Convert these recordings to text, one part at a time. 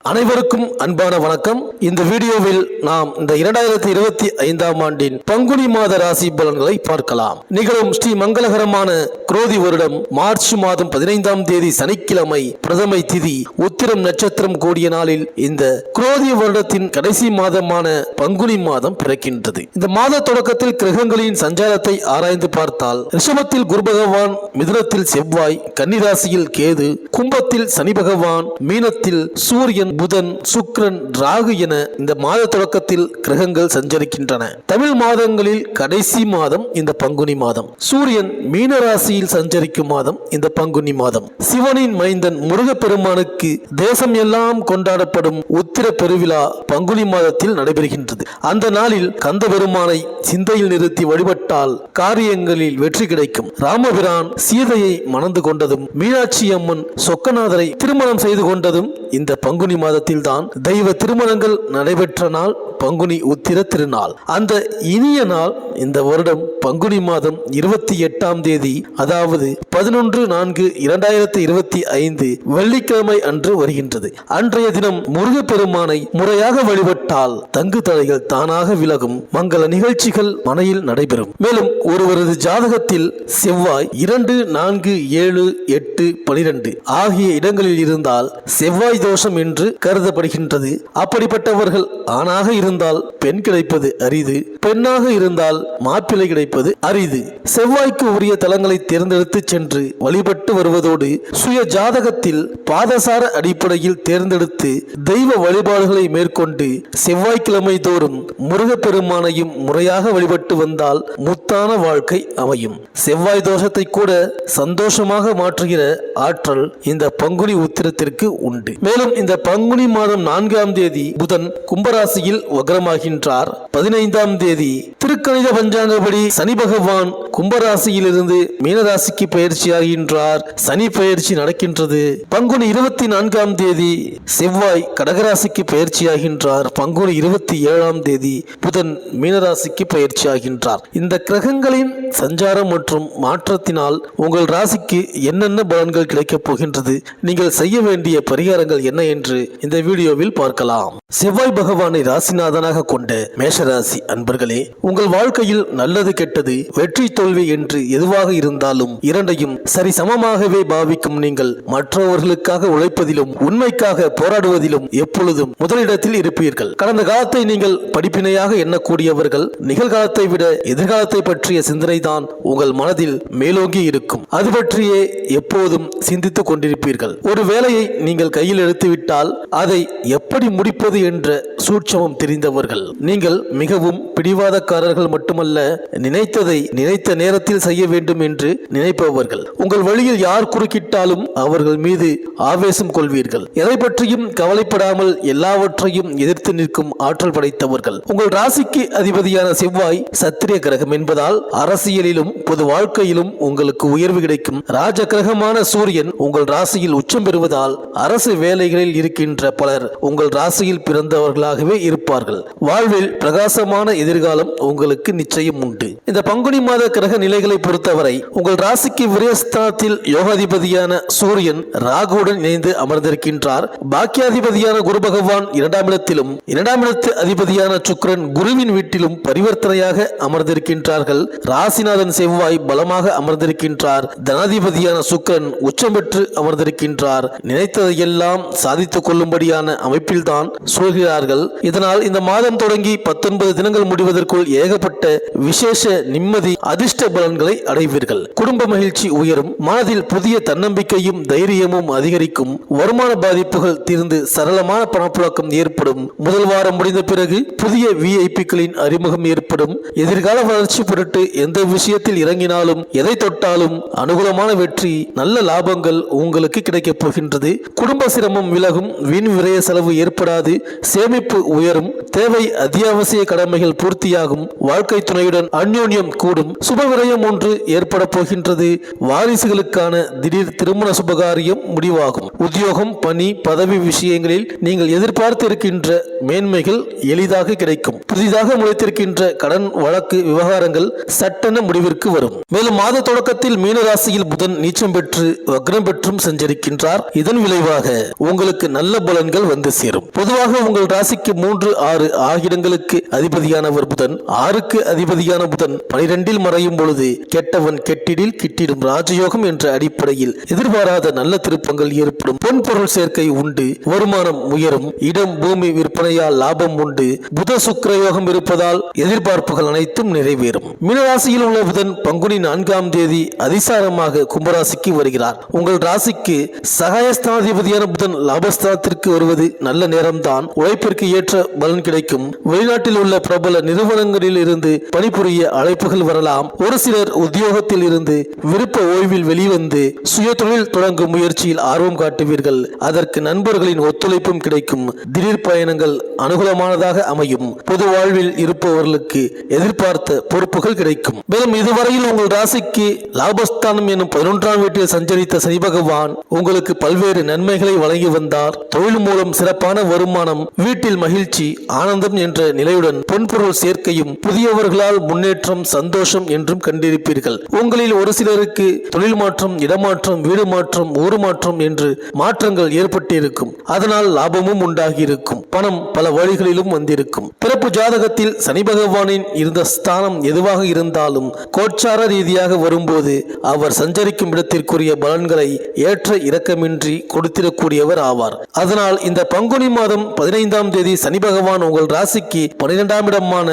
அனைவருக்கும் அன்பான வணக்கம். இந்த வீடியோவில் நாம் இந்த 2025ஆம் ஆண்டின் பங்குனி மாத ராசி பலன்களை பார்க்கலாம். நிகழும் ஸ்ரீ மங்களகரமான குரோதி வருடம் மார்ச் மாதம் 15ஆம் தேதி சனிக்கிழமை பிரதமை திதி உத்திரம் நட்சத்திரம் கூடிய நாளில் இந்த குரோதி வருடத்தின் கடைசி மாதமான பங்குனி மாதம் பிறக்கின்றது. இந்த மாத தொடக்கத்தில் கிரகங்களின் சஞ்சாரத்தை ஆராய்ந்து பார்த்தால் ரிஷபத்தில் குரு பகவான், மிதுனத்தில் செவ்வாய், கன்னிராசியில் கேது, கும்பத்தில் சனி பகவான், மீனத்தில் சூரியன், புதன், சுக்கிரன், ராகு என இந்த மாத தொடக்கத்தில் கிரகங்கள் சஞ்சரிக்கின்றன. தமிழ் மாதங்களில் கடைசி மாதம் இந்த பங்குனி மாதம். சூரியன் மீன ராசியில் சஞ்சரிக்கும் மாதம் இந்த பங்குனி மாதம். சிவனின் மைந்தன் முருகப்பெருமானுக்கு தேசம் எல்லாம் கொண்டாடப்படும் உத்திர பெருவிழா பங்குனி மாதத்தில் நடைபெறுகின்றது. அந்த நாளில் கந்த பெருமானை சிந்தையில் நிறுத்தி வழிபட்டால் காரியங்களில் வெற்றி கிடைக்கும். ராமபிரான் சீதையை மணந்து கொண்டதும், மீனாட்சி அம்மன் சொக்கநாதரை திருமணம் செய்து கொண்டதும் இந்த பங்குனி மாதத்தில் தான். தெய்வ திருமணங்கள் நடைபெற்ற நாள் பங்குனி உத்திர திருநாள். அந்த இனிய நாள் இந்த வருடம் பங்குனி மாதம் 28ஆம் தேதி, அதாவது 11/4/2025 வெள்ளிக்கிழமை அன்று வருகின்றது. அன்றைய தினம் முருகப்பெருமானை முறையாக வழிபட்டால் தங்கு தடைகள் தானாக விலகும், மங்கள நிகழ்ச்சிகள் மனையில் நடைபெறும். மேலும் ஒருவரது ஜாதகத்தில் செவ்வாய் 2, 4, 7, 8, 12 ஆகிய இடங்களில் இருந்தால் செவ்வாய் தோஷம் என்று கருதப்படுகின்றது. அப்படிப்பட்டவர்கள் ஆணாக இருந்தால் பெண் கிடைப்பது அரிது, பெண்ணாக இருந்தால் மாப்பிள்ளை கிடைப்பது அரிது. செவ்வாய்க்கு உரிய தலங்களை தேர்ந்தெடுத்து சென்று வழிபட்டு வருவதோடு சுய ஜாதகத்தில் பாதசார அடிப்படையில் தேர்ந்தெடுத்து தெய்வ வழிபாடுகளை மேற்கொண்டு செவ்வாய்க்கிழமை தோறும் முருகப்பெருமானையும் முறையாக வழிபட்டு வந்தால் முத்தான வாழ்க்கை அமையும். செவ்வாய் தோஷத்தை கூட சந்தோஷமாக மாற்றுகிற ஆற்றல் இந்த பங்குனி உத்திரத்திற்கு உண்டு. மேலும் இந்த பங்குனி மாதம் 4ஆம் தேதி புதன் கும்பராசியில் வக்ரமாகின்றார். 15ஆம் தேதி திருக்கணித பஞ்சாங்கப்படி சனி பகவான் கும்பராசியிலிருந்து மீனராசிக்கு பயிற்சியாகின்றார். சனி பயிற்சி நடக்கின்றது. பங்குனி 24ஆம் தேதி செவ்வாய் கடகராசிக்கு பயிற்சியாகின்றார். பங்குனி 27ஆம் தேதி புதன் மீனராசிக்கு பயிற்சியாகின்றார். இந்த கிரகங்களின் சஞ்சாரம் மற்றும் மாற்றத்தினால் உங்கள் ராசிக்கு என்னென்ன பலன்கள் கிடைக்கப் போகின்றது, நீங்கள் செய்ய வேண்டிய பரிகாரங்கள் என்ன என்று இந்த வீடியோவில் பார்க்கலாம். செவ்வாய் பகவானை ராசிநாதனாக கொண்ட மேஷராசி அன்பர்களே, உங்கள் வாழ்க்கையில் நல்லது கெட்டது, வெற்றி தோல்வி என்று எதுவாக இருந்தாலும் இரண்டையும் சரி சமமாகவே பாவிக்கும் நீங்கள் மற்றவர்களுக்காக உழைப்பதிலும் உண்மைக்காக போராடுவதிலும் எப்பொழுதும் முதலிடத்தில் இருப்பீர்கள். கடந்த காலத்தை நீங்கள் படிப்பினையாக எண்ணக்கூடியவர்கள். நிகழ்காலத்தை விட எதிர்காலத்தை பற்றிய சிந்தனை தான் உங்கள் மனதில் மேலோங்கி இருக்கும். அது பற்றியே எப்போதும் சிந்தித்துக் கொண்டிருப்பீர்கள். ஒரு வேலையை நீங்கள் கையில் எடுத்துவிட்டால் அதை எப்படி முடிப்பது என்ற சூட்சமம் தெரிந்தவர்கள். நீங்கள் மிகவும் பிடிவாதக்காரர்கள் மட்டுமல்ல, நினைத்ததை நினைத்த நேரத்தில் செய்ய வேண்டும் என்று நினைப்பவர்கள். உங்கள் வழியில் யார் குறுக்கிட்டாலும் அவர்கள் மீது ஆவேசம் கொள்வீர்கள். எதை பற்றியும் கவலைப்படாமல் எல்லாவற்றையும் எதிர்த்து நிற்கும் ஆற்றல் படைத்தவர்கள். உங்கள் ராசிக்கு அதிபதியான செவ்வாய் சத்திரிய கிரகம் என்பதால் அரசியலிலும் பொது வாழ்க்கையிலும் உங்களுக்கு உயர்வு கிடைக்கும். ராஜ கிரகமான சூரியன் உங்கள் ராசியில் உச்சம் பெறுவதால் அரசு வேலைகளில் இருக்கின்ற பலர் உங்கள் ராசியில் பிறந்தவர்களாகவே இருப்பார்கள். வாழ்வில் பிரகாசமான எதிர்காலம் உங்களுக்கு நிச்சயம் உண்டு. இந்த பங்குனி மாத கிரக நிலைகளை பொறுத்தவரை உங்கள் ராசிக்கு விரயஸ்தானத்தில் யோகாதிபதியான சூரியன் ராகுவுடன் இணைந்து அமர்ந்திருக்கின்றார். பாக்கியாதிபதியான குரு பகவான் 2ஆம் இடத்திலும் 2ஆம் இடத்து அதிபதியான சுக்கிரன் குருவின் வீட்டிலும் பரிவர்த்தனையாக அமர்ந்திருக்கின்றார்கள். ராசிநாதன் செவ்வாய் பலமாக அமர்ந்திருக்கின்றார். தனாதிபதியான சுக்கிரன் உச்சம் பெற்று அமர்ந்திருக்கின்றார். நினைத்ததையெல்லாம் சாதித்துக் கொள்ளும்படியான அமைப்பில் தான் சொல்கிறார்கள். இதனால் இந்த மாதம் தொடங்கி 19 தினங்கள் முடிவதற்குள் ஏகப்பட்ட விசேஷ நிம்மதி அதிர்ஷ்ட பலன்களை அடைவீர்கள். குடும்ப மகிழ்ச்சி உயரும். மனதில் புதிய தன்னம்பிக்கையும் தைரியமும் அதிகரிக்கும். வருமான பாதிப்புகள் தீர்ந்து சரளமான பணப்புழக்கம் ஏற்படும். முதல் வாரம் முடிந்த பிறகு புதிய விஐபிக்களின் அறிமுகம் ஏற்படும். எதிர்கால வளர்ச்சி பொருட்டு எந்த விஷயத்தில் இறங்கினாலும் எதை தொட்டாலும் அனுகூலமான வெற்றி, நல்ல லாபங்கள் உங்களுக்கு கிடைக்கப் போகின்றது. குடும்ப சிரமம் விலகும். வீண் விரய செலவு ஏற்படாது. சேமிப்பு உயரும். குறையும், தேவை அத்தியாவசிய கடமைகள் பூர்த்தியாகும், வாழ்க்கை துணையுடன் அந்யோன்யம் கூடும், சுபவிரயம் ஒன்று ஏற்பட போகின்றது, வாரிசுகளுக்கான திடீர் திருமண சுபகாரியம் முடிவாகும், உத்தியோகம், பணி, பதவி விஷயங்களில் நீங்கள் எதிர்பார்த்து இருக்கின்ற மேன்மைகள் எளிதாக கிடைக்கும், புதிதாக முளைத்திருக்கின்ற கடன் வழக்கு விவகாரங்கள் சட்டென முடிவிற்கு வரும். மேலும் மாத தொடக்கத்தில் மீனராசியில் புதன் நீச்சம் பெற்று வக்ரம் பெற்றும் சஞ்சரிக்கின்றார். இதன் விளைவாக உங்களுக்கு நல்ல பலன்கள் வந்து சேரும். பொதுவாக உங்கள் ராசிக்கு 3, 6 ஆகிய இடங்களுக்கு அதிபதியானவர் புதன். 6க்கு அதிபதியான புதன் 12இல் மறையும் பொழுது கெட்டவன் கெட்டிடில் கிட்டிடும் ராஜயோகம் என்ற அடிப்படையில் எதிர்பாராத நல்ல திருப்பங்கள் ஏற்படும், பொன் பொருள் சேர்க்கை உண்டு, வருமானம் உயரும், இடம் பூமி விற்பனையால் லாபம் உண்டு, புத சுக்கிர யோகம் இருப்பதால் எதிர்பார்ப்புகள் அனைத்தும் நிறைவேறும். மீனராசியில் உள்ள புதன் பங்குனி 4ஆம் தேதி அதிசாரமாக கும்பராசிக்கு வருகிறார். உங்கள் ராசிக்கு சகாயஸ்தானாதிபதியான புதன் லாபஸ்தானத்திற்கு வருவது நல்ல நேரம்தான். உழைப்பிற்கு ஏற்ற பலன் கிடைக்கும். வெளிநாட்டில் உள்ள பிரபல நிறுவனங்களில் இருந்து பணிபுரிய அழைப்புகள் வரலாம். ஒரு சிலர் உத்தியோகத்தில் இருந்து விருப்ப ஓய்வில் வெளிவந்து சுய தொழில் தொடங்கும் முயற்சியில் ஆர்வம் காட்டுவீர்கள். அதற்கு நண்பர்களின் ஒத்துழைப்பும் கிடைக்கும். திடீர் பயணங்கள் அனுகூலமானதாக அமையும். பொது வாழ்வில் இருப்பவர்களுக்கு எதிர்பார்த்த பொறுப்புகள் கிடைக்கும். மேலும் இதுவரையில் உங்கள் ராசிக்கு லாபஸ்தானம் எனும் 11ஆம் வீட்டில் சஞ்சரித்த சனி பகவான் உங்களுக்கு பல்வேறு நன்மைகளை வழங்கி வந்தார். தொழில் மூலம் சிறப்பான வருமானம், வீட்டில் மகிழ்ச்சி, ஆனந்தம் என்ற நிலையுடன் பொன்பொருள் சேர்க்கையும் புதியவர்களால் முன்னேற்றம், சந்தோஷம் என்றும் கண்டிருப்பீர்கள். உங்களில் ஒரு சிலருக்கு தொழில் மாற்றம், இடமாற்றம், வீடு மாற்றம், ஊர் மாற்றம் என்று மாற்றங்கள் ஏற்பட்டிருக்கும். அதனால் லாபமும் உண்டாகியிருக்கும். பணம் பல வழிகளிலும் வந்திருக்கும். பிறப்பு ஜாதகத்தில் சனி பகவானின் இருந்த ஸ்தானம் எதுவாக இருந்தாலும் கோச்சார ரீதியாக வரும்போது அவர் சஞ்சரிக்கும் இடத்திற்குரிய பலன்களை ஏற்ற இரக்கமின்றி கொடுத்திடக்கூடியவர் ஆவார். அதனால் இந்த பங்குனி மாதம் 15ஆம் தேதி சனி பகவான் உங்கள் ராசிக்கு 12ஆம் இடமான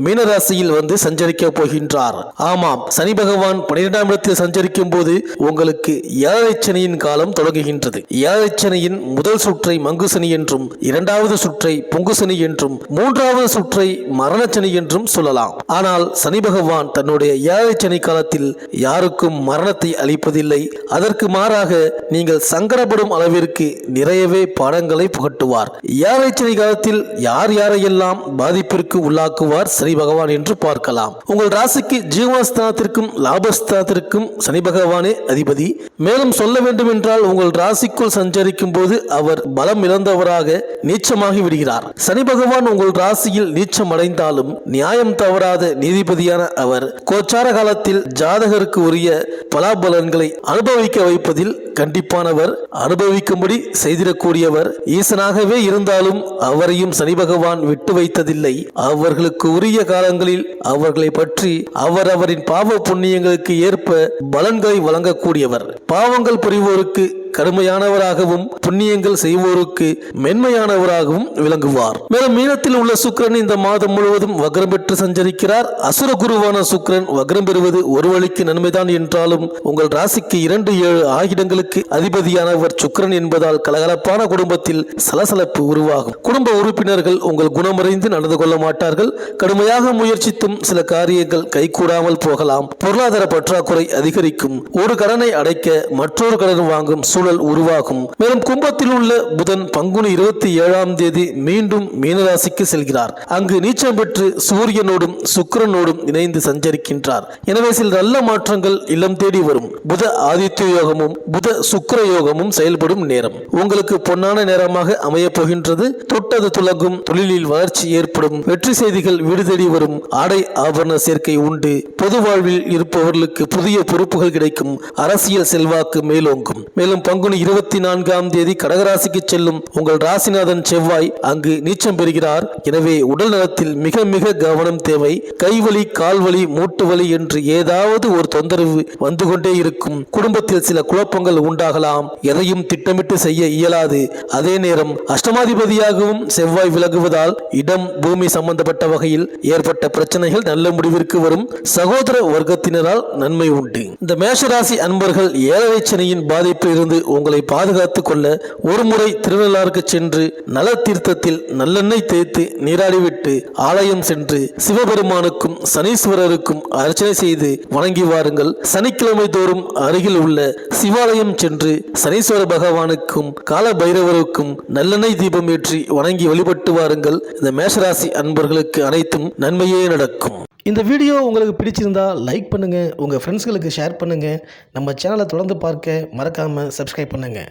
மீனராசியில் வந்து சஞ்சரிக்க போகின்றார். ஆமாம், சனி பகவான் 12ஆம் இடத்தில் சஞ்சரிக்கும் போது உங்களுக்கு ஏழரை சனியின் காலம் தொடங்குகின்றது. ஏழரை சனியின் முதல் சுற்றை மங்கு சனி என்றும், 2வது சுற்றை பொங்கு சனி என்றும், 3வது சுற்றை மரண சனி என்றும் சொல்லலாம். ஆனால் சனி பகவான் தன்னுடைய ஏழரை சனி காலத்தில் யாருக்கும் மரணத்தை அளிப்பதில்லை. அதற்கு மாறாக நீங்கள் சங்கடப்படும் அளவிற்கு நிறையவே பாடங்களை புகட்டுவார். ஏழரை சனி காலத்தில் யார் யாரையெல்லாம் பாதிப்பிற்கு உள்ளாக்குவார் சனி பகவான் என்று பார்க்கலாம். உங்கள் ராசிக்கு ஜீவனஸ்தானத்திற்கும் லாபஸ்தானத்திற்கும் சனி பகவானே அதிபதி. மேலும் சொல்ல வேண்டும் என்றால் உங்கள் ராசிக்குள் சஞ்சரிக்கும் போது அவர் பலம் இழந்தவராக நீச்சமாகி விடுகிறார். சனி பகவான் உங்கள் ராசியில் நீச்சம் அடைந்தாலும் நியாயம் தவறாத நீதிபதியான அவர் கோச்சார காலத்தில் ஜாதகருக்கு உரிய பலாபலன்களை அனுபவிக்க வைப்பதில் கண்டிப்பானவர், அனுபவிக்கும்படி செய்திடக்கூடியவர். ஈசனாகவே இருந்தாலும் அவரையும் சனி பகவான் விட்டு வைத்ததில்லை. அவர்களுக்கு உரிய காலங்களில் அவர்களை பற்றி அவரின் பாவ புண்ணியங்களுக்கு ஏற்ப பலன்களை வழங்கக்கூடியவர். பாவங்கள் புரிவோருக்கு கடுமையானவராகவும் புண்ணியங்கள் செய்வோருக்கு மென்மையானவராகவும் விளங்குவார். மேலும் மீனத்தில் உள்ள சுக்கிரன் இந்த மாதம் முழுவதும் வக்ரம் பெற்று சஞ்சரிக்கிறார். அசுர குருவான சுக்கிரன் வக்ரம் பெறுவது ஒரு வழிக்கு நன்மைதான் என்றாலும் உங்கள் ராசிக்கு 2, 7 ஆகிடங்களுக்கு அதிபதியானவர் சுக்கிரன் என்பதால் கலகலப்பான குடும்பத்தில் சலசலப்பு உருவாகும். குடும்ப உறுப்பினர்கள் உங்கள் குணமறிந்து நடந்து கொள்ள மாட்டார்கள். கடுமையாக முயற்சித்தும் சில காரியங்கள் கைகூடாமல் போகலாம். பொருளாதார பற்றாக்குறை அதிகரிக்கும். ஒரு கடனை அடைக்க மற்றொரு கடன் வாங்கும் சூழல் உருவாகும். மேலும் கும்பத்தில் உள்ள புதன் பங்குனி 27ஆம் தேதி மீண்டும் மீனராசிக்கு செல்கிறார். அங்கு நீச்சம் பெற்று சூரியனோடும் சுக்கிரனோடும் இணைந்து சஞ்சரிக்கின்றார். எனவே சில நல்ல மாற்றங்கள் இல்லம் தேடி வரும். புத ஆதித்ய யோகமும் புத சுக்கிர யோகமும் செயல்படும் நேரம் உங்களுக்கு பொன்னான நேரமாக அமைய போகின்றது. தொட்டது துலங்கும், தொழிலில் வளர்ச்சி ஏற்படும், வெற்றி செய்திகள் வீடு தேடி வரும், ஆடை ஆபரண சேர்க்கை உண்டு, பொது வாழ்வில் இருப்பவர்களுக்கு புதிய பொறுப்புகள் கிடைக்கும், அரசியல் செல்வாக்கு மேலோங்கும். மேலும் பங்குனி 24ஆம் தேதி கடகராசிக்கு செல்லும் உங்கள் ராசிநாதன் செவ்வாய் அங்கு நீச்சம் பெறுகிறார். எனவே உடல் நலத்தில் மிக மிக கவனம் தேவை. கைவலி, கால்வலி, மூட்டு வலி என்று ஏதாவது ஒரு தொந்தரவு வந்து கொண்டே இருக்கும். குடும்பத்தில் சில குழப்பங்கள் உண்டாகலாம். எதையும் திட்டமிட்டு செய்ய இயலாது. அதே நேரம் அஷ்டமாதிபதியாகவும் செவ்வாய் விலகுவதால் இடம் பூமி சம்பந்தப்பட்ட வகையில் ஏற்பட்ட பிரச்சனைகள் நல்ல முடிவிற்கு வரும். சகோதர வர்க்கத்தினரால் நன்மை உண்டு. இந்த மேஷராசி அன்பர்கள் ஏழரை சனியின் பாதிப்பில் இருந்து உங்களை பாதுகாத்து கொள்ள ஒருமுறை திருநள்ளாறுக்கு சென்று நல தீர்த்தத்தில் நல்லெண்ணெய் தேய்த்து நீராடிவிட்டு ஆலயம் சென்று சிவபெருமானுக்கும் சனீஸ்வரருக்கும் அர்ச்சனை செய்து வணங்கி வாருங்கள். சனிக்கிழமை தோறும் அருகில் உள்ள சிவாலயம் சென்று சனீஸ்வர பகவானுக்கும் கால பைரவருக்கும் நல்லெண்ணெய் தீபம் ஏற்றி வணங்கி வழிபட்டு வாருங்கள். இந்த மேஷராசி அன்பர்களுக்கு அனைத்தும் நன்மையே நடக்கும். இந்த வீடியோ உங்களுக்கு பிடிச்சிருந்தா லைக் பண்ணுங்கள், உங்கள் ஃப்ரெண்ட்ஸ்களுக்கு ஷேர் பண்ணுங்கள். நம்ம சேனலை தொடர்ந்து பார்க்க மறக்காமல் சப்ஸ்கிரைப் பண்ணுங்கள்.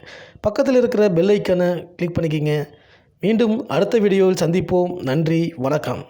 பக்கத்தில் இருக்கிற பெல் ஐக்கானை கிளிக் பண்ணிக்கிங்க. மீண்டும் அடுத்த வீடியோவில் சந்திப்போம். நன்றி, வணக்கம்.